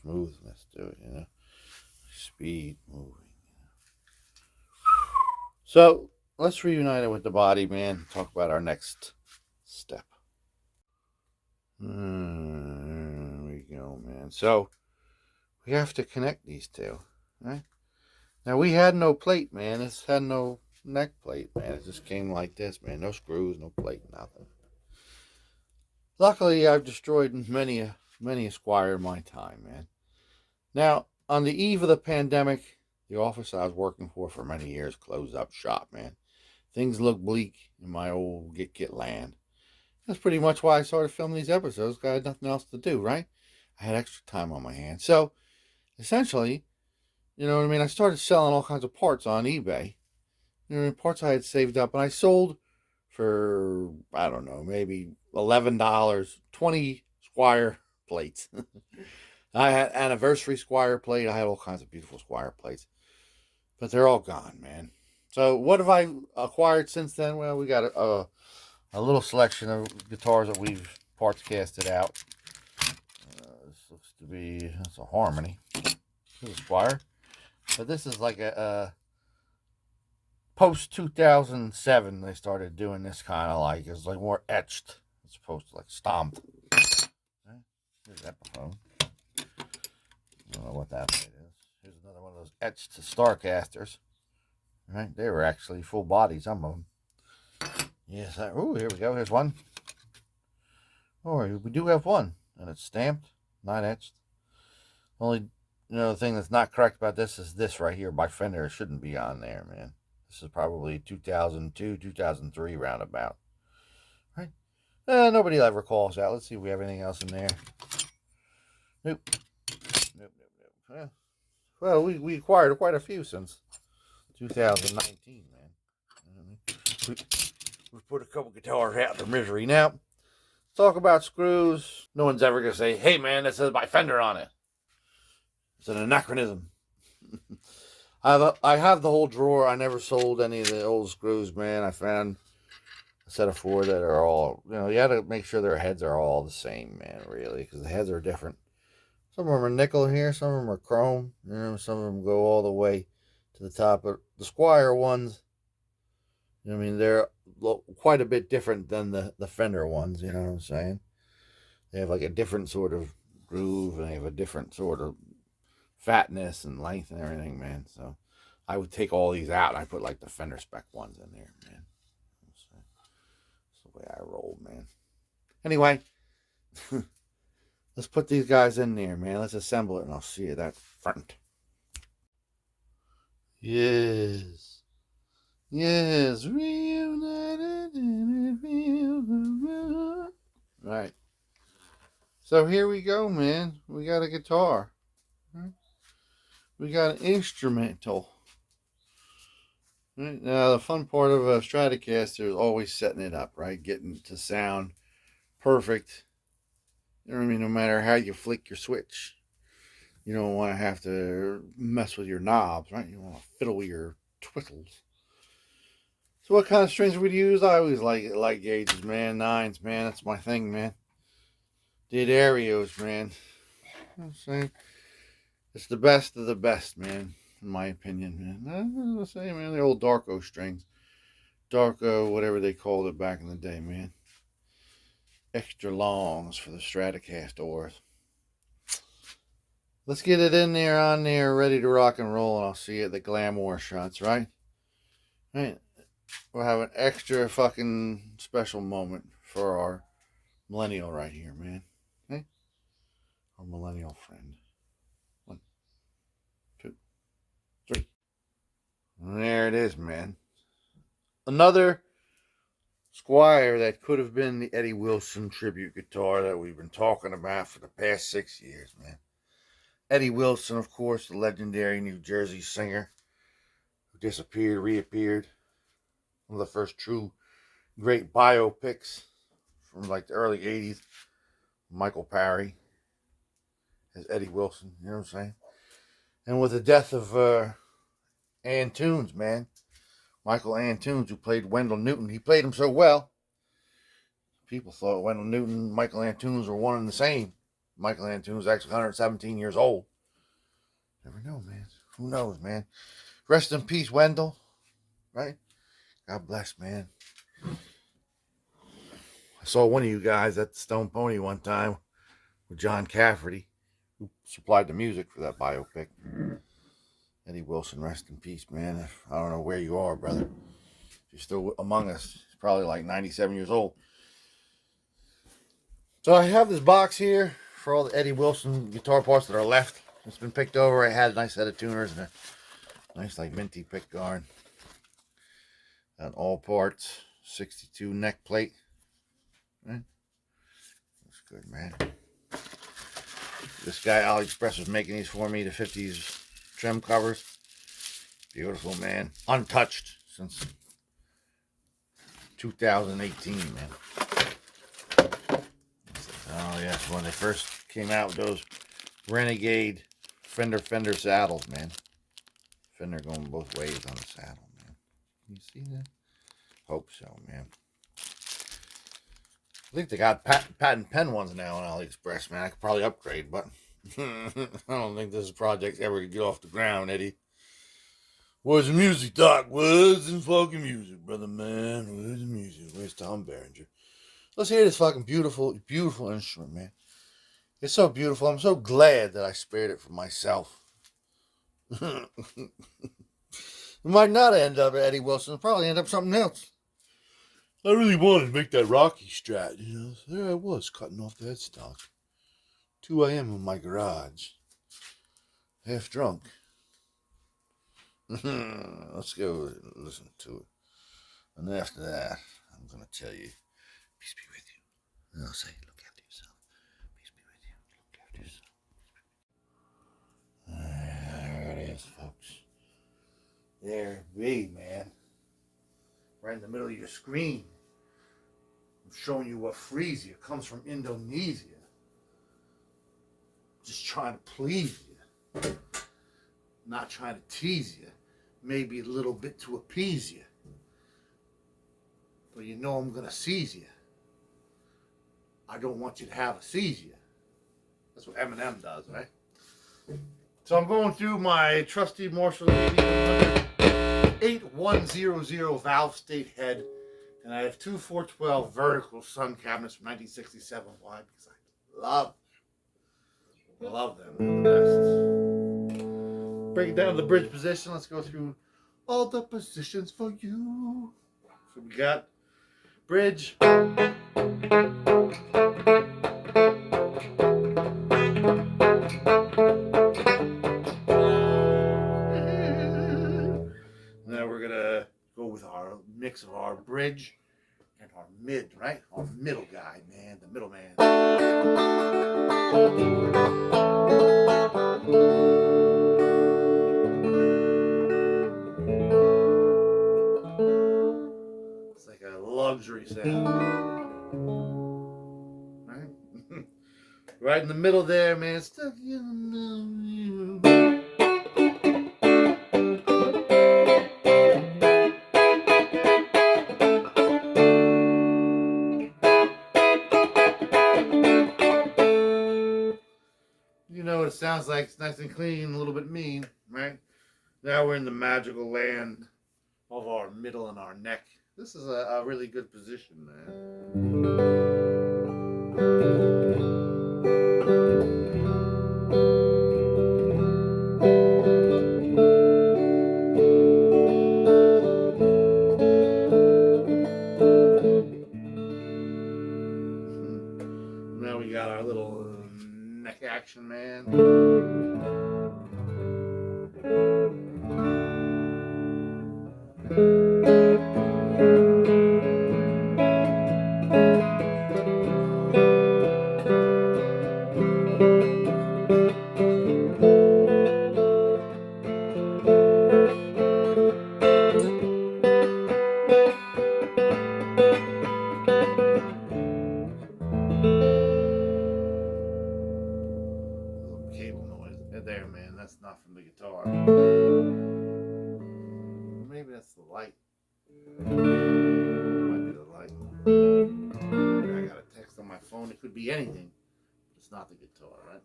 smoothness to it, you know. Speed moving. So let's reunite it with the body, man. Talk about our next step. There we go, man. So we have to connect these two. Right? Now, we had no plate, man. This had no neck plate, man. It just came like this, man. No screws, no plate, nothing. Luckily, I've destroyed many a Squier in my time, man. Now, on the eve of the pandemic, the office I was working for many years closed up shop, man. Things look bleak in my old Guitkit land. That's pretty much why I started filming these episodes, because I had nothing else to do, right? I had extra time on my hands. So, essentially, you know what I mean? I started selling all kinds of parts on eBay. You know, parts I had saved up, and I sold for, I don't know, maybe $11, 20 Squier plates. I had anniversary Squier plate. I had all kinds of beautiful Squier plates, but they're all gone, man. So what have I acquired since then? Well, we got a little selection of guitars that we've parts casted out. This looks to be, that's a Harmony. This is a Squier. But this is like a post 2007. They started doing this kind of like, it's like more etched as opposed to like stomped. Okay. Here's that Epiphone. I don't know what that is. Here's another one of those etched Starcasters. Right, they were actually full body, some of them. Yes, oh, here we go. Here's one. Oh, we do have one, and it's stamped, not etched. Only, the thing that's not correct about this is this right here by Fender. It shouldn't be on there, man. This is probably 2002, 2003 roundabout. Right? Nobody ever calls out. Let's see if we have anything else in there. Nope. Yeah. Well, we acquired quite a few since 2019, man. We put a couple guitars out of misery. Now, talk about screws. No one's ever going to say, hey, man, that says by Fender on it. It's an anachronism. I have the whole drawer. I never sold any of the old screws, man. I found a set of 4 that are all, you got to make sure their heads are all the same, man, really, because the heads are different. Some of them are nickel here, some of them are chrome, some of them go all the way to the top. But the Squier ones, they're quite a bit different than the Fender ones, you know what I'm saying? They have like a different sort of groove, and they have a different sort of fatness and length and everything, man. So I would take all these out, and I put like the Fender spec ones in there, man. That's the way I roll, man. Anyway, let's put these guys in there, man. Let's assemble it, and I'll see you that front. Yes. Yes. Reunited in it. Right. So here we go, man. We got a guitar. Right? We got an instrumental. Right? Now, the fun part of a Stratocaster is always setting it up, right? Getting to sound perfect. No matter how you flick your switch. You don't want to have to mess with your knobs, right? You want to fiddle with your twiddles. So what kind of strings would you use? I always like gauges, man. 9s, man. That's my thing, man. Did Arios, man. You know what I'm saying? It's the best of the best, man. In my opinion, man. That's the same, man. The old Darko strings. Darko, whatever they called it back in the day, man. Extra longs for the Stratocasters. Let's get it in there, on there, ready to rock and roll, and I'll see you at the glamour shots, right? Right. We'll have an extra fucking special moment for our millennial right here, man. Okay? Our millennial friend. 1, 2, 3. And there it is, man. Another Squier that could have been the Eddie Wilson tribute guitar that we've been talking about for the past 6 years, man. Eddie Wilson, of course, the legendary New Jersey singer who disappeared, reappeared. One of the first true great biopics from like the early 80s. Michael Parry as Eddie Wilson, you know what I'm saying? And with the death of Ann Tunes, man. Michael Ann Tunes, who played Wendell Newton. He played him so well. People thought Wendell Newton and Michael Ann Tunes were one and the same. Michael Ann Tunes was actually 117 years old. Never know, man. Who knows, man? Rest in peace, Wendell. Right? God bless, man. I saw one of you guys at the Stone Pony one time with John Cafferty. who supplied the music for that biopic. Eddie Wilson, rest in peace, man. I don't know where you are, brother. If you're still among us, he's probably like 97 years old. So I have this box here for all the Eddie Wilson guitar parts that are left. It's been picked over. I had a nice set of tuners and a nice like minty pick guard. And all parts, 62 neck plate. Right? Looks good, man. This guy AliExpress was making these for me, the 50s trim covers. Beautiful, man. Untouched since 2018, man. Oh, yes, when they first came out with those Renegade Fender saddles, man. Fender going both ways on the saddle, man. You see that? Hope so, man. I think they got patent pen ones now on AliExpress, man. I could probably upgrade, but I don't think this project's ever gonna get off the ground, Eddie. Where's the music, Doc? Where's the fucking music, brother, man? Where's the music? Where's Tom Berenger? Let's hear this fucking beautiful, beautiful instrument, man. It's so beautiful. I'm so glad that I spared it for myself. It might not end up Eddie Wilson. It'll probably end up something else. I really wanted to make that Rocky Strat, you know. There I was, cutting off that stock. 2 a.m. in my garage. Half drunk. Let's go listen to it. And after that, I'm going to tell you, peace be with you. And I'll say, look after yourself. Peace be with you. Look after yourself. There it is, folks. There it be, man. Right in the middle of your screen. I'm showing you what Freesia comes from Indonesia. Just trying to please you. Not trying to tease you. Maybe a little bit to appease you. But you know I'm going to seize you. I don't want you to have a seizure. That's what Eminem does, right? So I'm going through my trusty Marshall 8100 valve state head. And I have two 412 vertical sun cabinets from 1967 wide because I love them. They're the best. Break it down to the bridge position. Let's go through all the positions for you. So we got bridge. Now we're gonna go with our mix of our bridge and our mid, right? Our middle guy, man, the middle man. It's like a luxury sound, right? Right in the middle there, man. Stuck in the middle of you. You know what it sounds like. It's nice and clean, a little bit mean, right? Now we're in the magical land of our middle and our neck. This is a really good position, man. Now we got our little neck action, man. There, man, that's not from the guitar. Maybe that's the light. Might be the light. I got a text on my phone. It could be anything. It's not the guitar, right?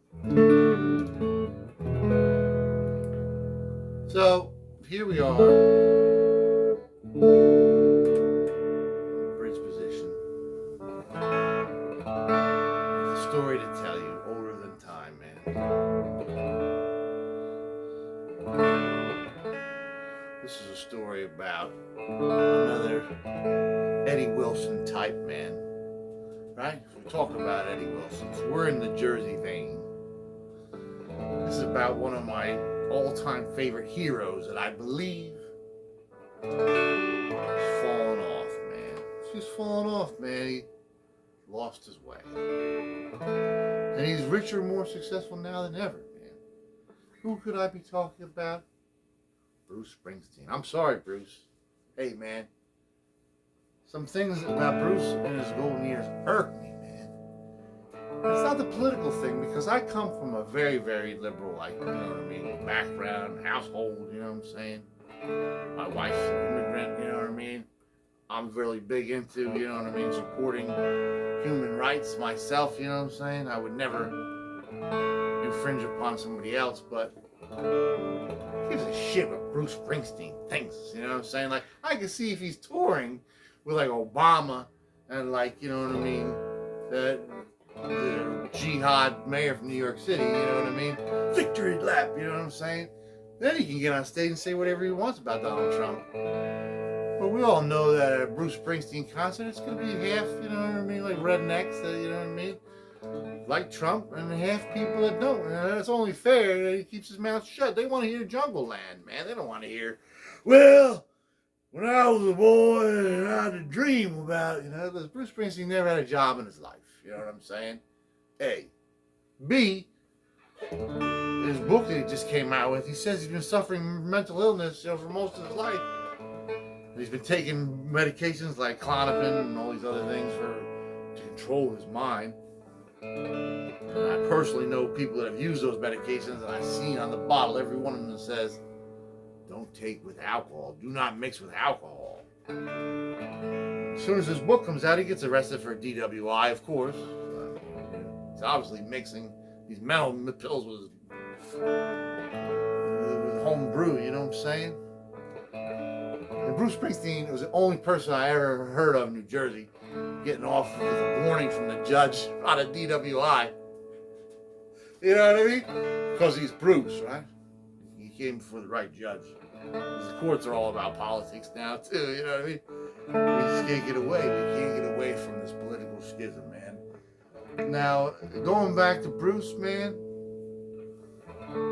So here we are. Bridge position. Story to tell you, older than time, man. This is a story about another Eddie Wilson type man, right? We're talking about Eddie Wilson. So we're in the Jersey vein. This is about one of my all-time favorite heroes that I believe is falling off, man. She's falling off, man. He lost his way. And he's richer and more successful now than ever, man. Who could I be talking about? Bruce Springsteen. I'm sorry, Bruce. Hey, man. Some things about Bruce in his golden years irk me, man. It's not the political thing, because I come from a very, very liberal, like, you know what I mean, background, household, you know what I'm saying? My wife's an immigrant, you know what I mean? I'm really big into, you know what I mean, supporting human rights myself, you know what I'm saying? I would never infringe upon somebody else, but gives a shit what Bruce Springsteen thinks, you know what I'm saying? Like, I can see if he's touring with, like, Obama and, like, you know what I mean, the jihad mayor from New York City, you know what I mean? Victory lap, you know what I'm saying? Then he can get on stage and say whatever he wants about Donald Trump. But we all know that at a Bruce Springsteen concert, it's going to be half, you know what I mean, like rednecks, you know what I mean? Like Trump, and half people that don't. And it's only fair that he keeps his mouth shut. They want to hear Jungle Land, man. They don't want to hear, well, when I was a boy and I had a dream about, you know, Bruce Springsteen never had a job in his life. You know what I'm saying? A. B. His book that he just came out with, he says he's been suffering mental illness, you know, for most of his life. He's been taking medications like Klonopin and all these other things to control his mind. And I personally know people that have used those medications, and I've seen on the bottle every one of them that says, don't take with alcohol. Do not mix with alcohol. As soon as this book comes out, he gets arrested for DWI, of course. He's obviously mixing these mental pills with home brew, you know what I'm saying? And Bruce Springsteen was the only person I ever heard of in New Jersey getting off with a warning from the judge on a DWI. You know what I mean? Because he's Bruce, right? He came before the right judge. The courts are all about politics now, too, you know what I mean? We just can't get away. We can't get away from this political schism, man. Now, going back to Bruce, man,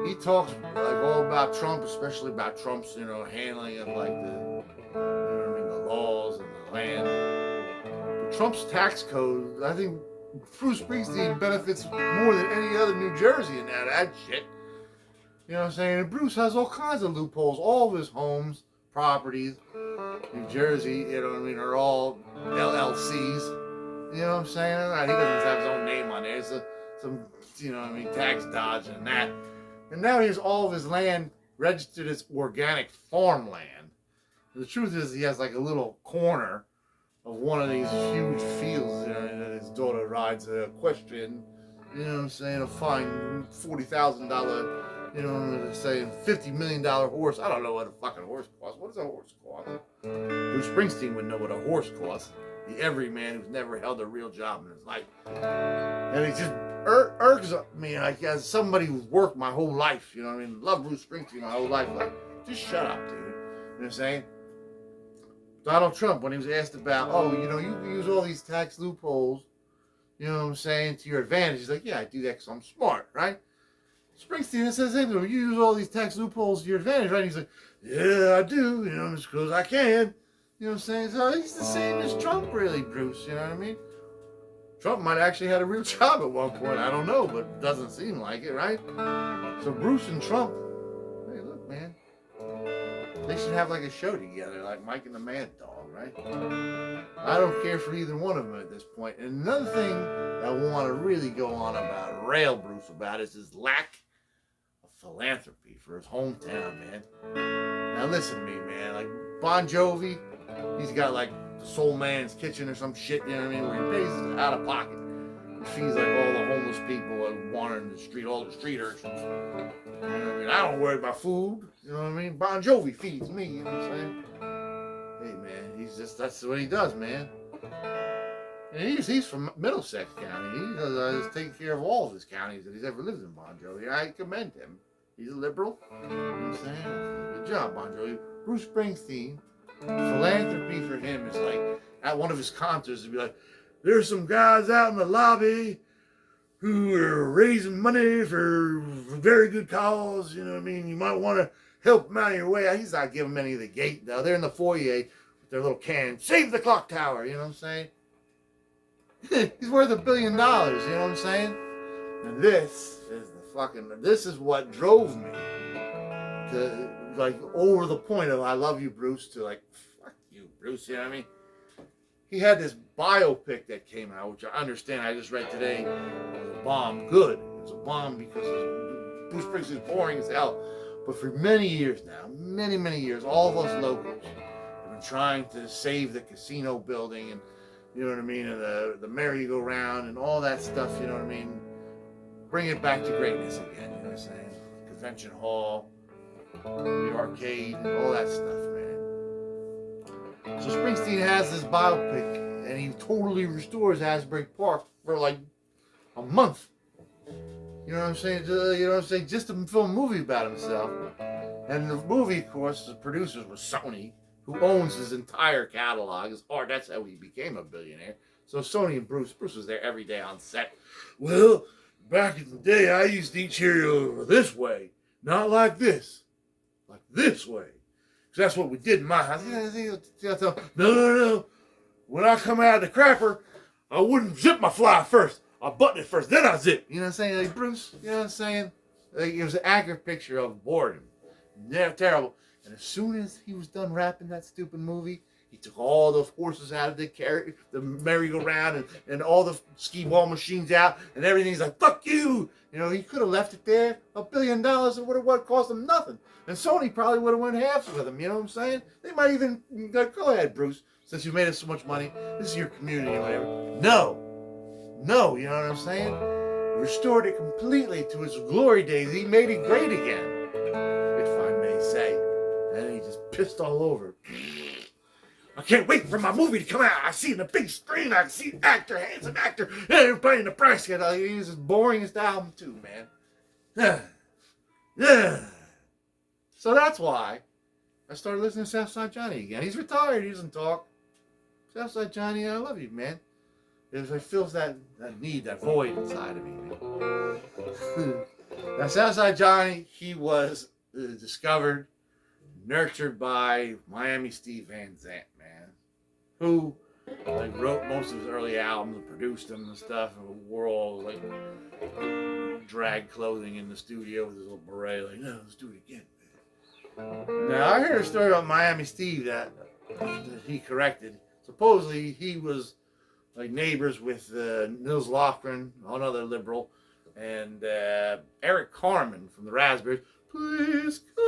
he talks like all about Trump, especially about Trump's, you know, handling of like the, you know what I mean, the laws and the land. But Trump's tax code, I think Bruce Springsteen benefits more than any other New Jersey in that shit. You know what I'm saying? And Bruce has all kinds of loopholes. All of his homes, properties, New Jersey, you know what I mean, are all LLCs. You know what I'm saying? He doesn't have his own name on there. It's some, you know what I mean, tax dodge and that. And now he has all of his land registered as organic farmland. The truth is, he has like a little corner of one of these huge fields, you know, that his daughter rides a equestrian, you know what I'm saying, a fine $40,000, you know what I'm saying, $50 million horse. I don't know what a fucking horse costs. What does a horse cost? Bruce Springsteen would know what a horse costs. The everyman who's never held a real job in his life. And it just irks me, like, as somebody who's worked my whole life, you know what I mean? Love Bruce Springsteen my whole life. Like, just shut up, dude. You know what I'm saying? Donald Trump, when he was asked about, oh, you know, you can use all these tax loopholes, you know what I'm saying, to your advantage. He's like, yeah, I do that because I'm smart, right? Springsteen says, hey, you use all these tax loopholes to your advantage, right? And he's like, yeah, I do, you know, just because I can. You know what I'm saying? So he's the same as Trump, really, Bruce, you know what I mean? Trump might have actually had a real job at one point. I don't know, but it doesn't seem like it, right? So Bruce and Trump, hey, look, man, they should have like a show together, like Mike and the Mad Dog, right? I don't care for either one of them at this point. And another thing that I want to really go on about, rail Bruce about, is his lack of philanthropy for his hometown, man. Now listen to me, man. Like Bon Jovi, he's got like the Soul Man's Kitchen or some shit, you know what I mean, where he pays out of pocket. He feeds like all the homeless people that wander in the street, all the street urchins. You know what I mean? I don't worry about food, you know what I mean? Bon Jovi feeds me, you know what I'm saying? Hey man, that's what he does, man. And he's from Middlesex County. He does taking care of all of his counties that he's ever lived in, Bon Jovi. I commend him. He's a liberal. You know what I'm saying? Good job, Bon Jovi. Bruce Springsteen, philanthropy for him is like, at one of his concerts, he'd be like, there's some guys out in the lobby who are raising money for very good cause. You know what I mean? You might want to help them out of your way. He's not giving them any of the gate, though. They're in the foyer with their little can. Save the clock tower. You know what I'm saying? He's worth $1 billion. You know what I'm saying? And this is what drove me to, like, over the point of I love you, Bruce, to like, fuck you, Bruce. You know what I mean? He had this biopic that came out, which I understand. I just read today. It was a bomb. Good. It was a bomb because Bruce Springsteen is boring as hell. But for many years now, many years, all of us locals have been trying to save the casino building and, you know what I mean, and the merry-go-round and all that stuff, you know what I mean? Bring it back to greatness again, you know what I'm saying? Convention hall, the arcade, and all that stuff, man. So Springsteen has this biopic, and he totally restores Asbury Park for like a month. You know what I'm saying? Just to film a movie about himself. And the movie, of course, the producers were Sony, who owns his entire catalog. It's hard. That's how he became a billionaire. So Sony and Bruce was there every day on set. Well, back in the day, I used to eat cereal this way, not like this way. Because that's what we did in my house. No. When I come out of the crapper, I wouldn't zip my fly first. I button it first, then I zip. You know what I'm saying? Like, Bruce, you know what I'm saying? Like, it was an accurate picture of boredom. Yeah, terrible. And as soon as he was done rapping that stupid movie, he took all those horses out of the merry-go-round and all the skee ball machines out and everything. He's like, fuck you! You know, he could have left it there. $1 billion, it would have cost him nothing. And Sony probably would have went halves with him, you know what I'm saying? They might even go ahead, Bruce, since you made us so much money. This is your community or whatever. No, you know what I'm saying? Restored it completely to its glory days. He made it great again, if I may say. And he just pissed all over. I can't wait for my movie to come out. I see it in the big screen. I see handsome actor, and playing the price. He's as boring as the album too, man. Yeah. So that's why I started listening to Southside Johnny again. He's retired. He doesn't talk. Southside Johnny, I love you, man. It fills that need, that void inside of me, man. Now, Southside Johnny, he was discovered, nurtured by Miami Steve Van Zandt, man, who like wrote most of his early albums and produced them and stuff, and wore all like drag clothing in the studio with his little beret, like, no, let's do it again, man. Now, I heard a story about Miami Steve that he corrected. Supposedly, he was like neighbors with Nils Lofgren, another liberal, and Eric Carmen from the Raspberries. Please go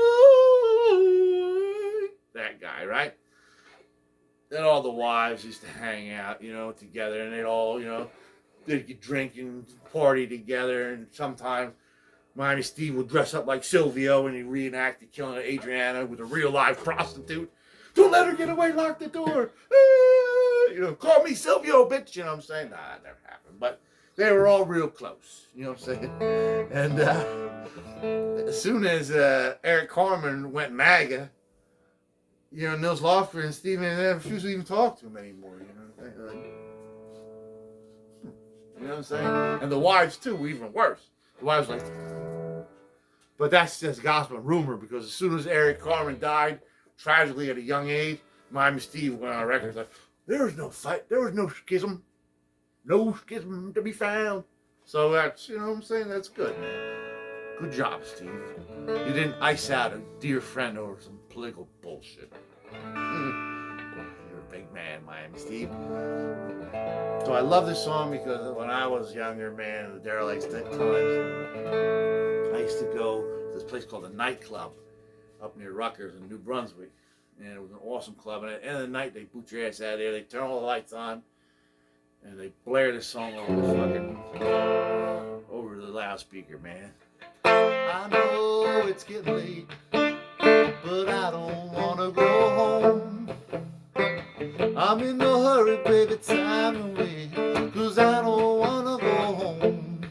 away. That guy, right? And all the wives used to hang out, you know, together, and they'd all, you know, they'd get drink and party together, and sometimes Miami Steve would dress up like Silvio, and he'd reenact the killing of Adriana with a real live prostitute. Don't let her get away, lock the door. You know, call me Silvio, bitch. You know what I'm saying? Nah, that never happened. But they were all real close. You know what I'm saying? And as soon as Eric Carmen went MAGA, you know, Nils Lofgren and Steven never refused to even talk to him anymore. You know what I'm saying? Like, you know what I'm saying? And the wives, too, were even worse. The wives like, but that's just gospel and rumor, because as soon as Eric Carmen died, tragically at a young age, Miami Steve went on record like, there was no fight, there was no schism to be found. So that's, you know what I'm saying, that's good, man. Good job, Steve. You didn't ice out a dear friend over some political bullshit. You're a big man, Miami Steve. So I love this song because when I was younger, man, the Derelicts times, I used to go to this place called the Nightclub up near Rutgers in New Brunswick. And it was an awesome club. And at the end of the night, they boot your ass out of there. They turn all the lights on, and they blare this song over the loudspeaker, man. I know it's getting late, but I don't wanna go home. I'm in no hurry, baby, time away, 'cause I don't wanna go home.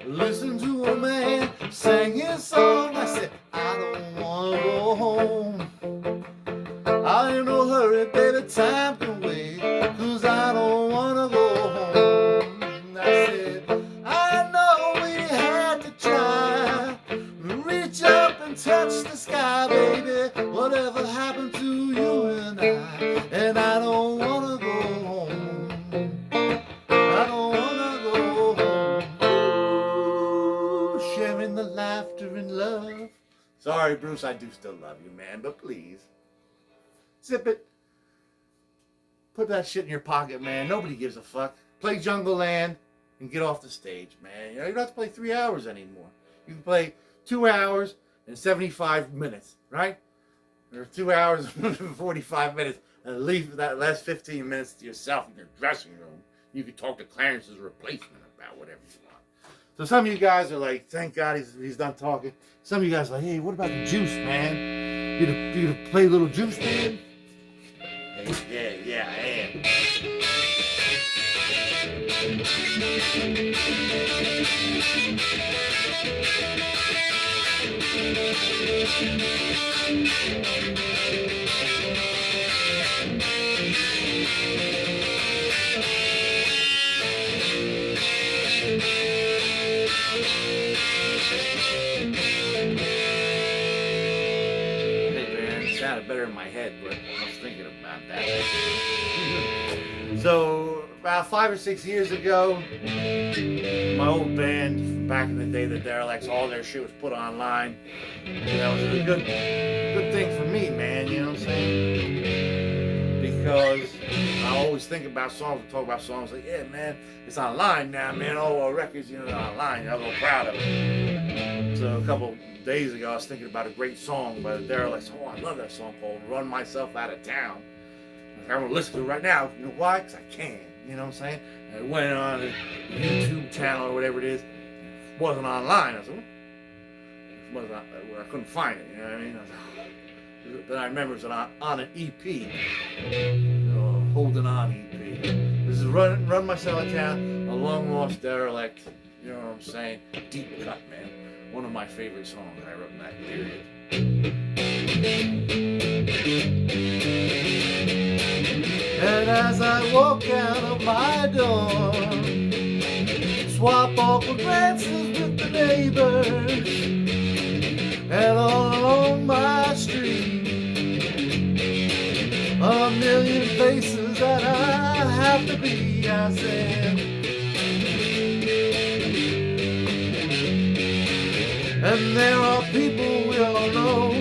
Listen to a man sing his song. laughter and love. Sorry, Bruce, I do still love you, man, but please. Zip it. Put that shit in your pocket, man. Nobody gives a fuck. Play Jungle Land and get off the stage, man. You know, you don't have to play 3 hours anymore. You can play 2 hours and 75 minutes, right? Or 2 hours and 45 minutes, and leave that last 15 minutes to yourself in your dressing room. You can talk to Clarence's replacement about whatever you want. So some of you guys are like, thank God he's done talking. Some of you guys are like, hey, what about the juice, man? You to play a little juice, man? Hey, yeah, I am. Better in my head, but I was thinking about that. So about 5 or 6 years ago, my old band from back in the day, the Derelicts, all their shit was put online. You know, it was a good thing for me, man. You know what I'm saying? Because I always think about songs and talk about songs like, yeah, man, it's online now, man. All our records, you know, they're online. I'm a little proud of it. So a couple days ago, I was thinking about a great song by the Derelicts. Oh, I love that song called Run Myself Out of Town. I'm going to listen to it right now. You know why? Because I can. You know what I'm saying? And it went on a YouTube channel or whatever it is. It wasn't online. I was like, I couldn't find it. You know what I mean? I was like, oh. Then I remember it was on an EP. Holding On EP. This is Run Myself Out of Town, a long lost derelict. You know what I'm saying? Deep cut, man. One of my favorite songs I wrote in that period. And as I walk out of my door, swap awkward glances with the neighbors, and all along my street, a million places that I have to be, I said. And there are people we all know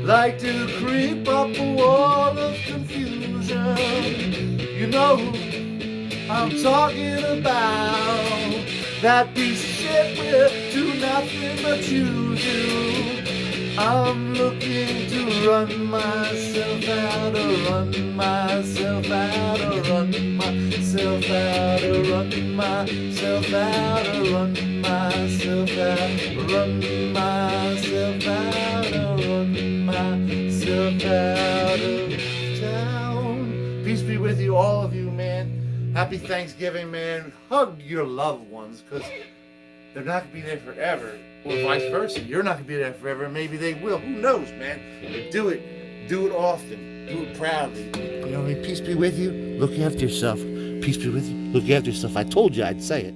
like to creep up a wall of confusion. You know who I'm talking about. That piece of shit will do nothing but use you. I'm looking to run myself out, or run myself out, or run myself out, or run myself out, or run myself out, run myself out, or run myself out of town. Peace be with you, all of you, man. Happy Thanksgiving, man. Hug your loved ones, because they're not going to be there forever. Or vice versa. You're not going to be there forever. Maybe they will. Who knows, man? But do it. Do it often. Do it proudly. You know what I mean? Peace be with you. Look after yourself. Peace be with you. Look after yourself. I told you I'd say it.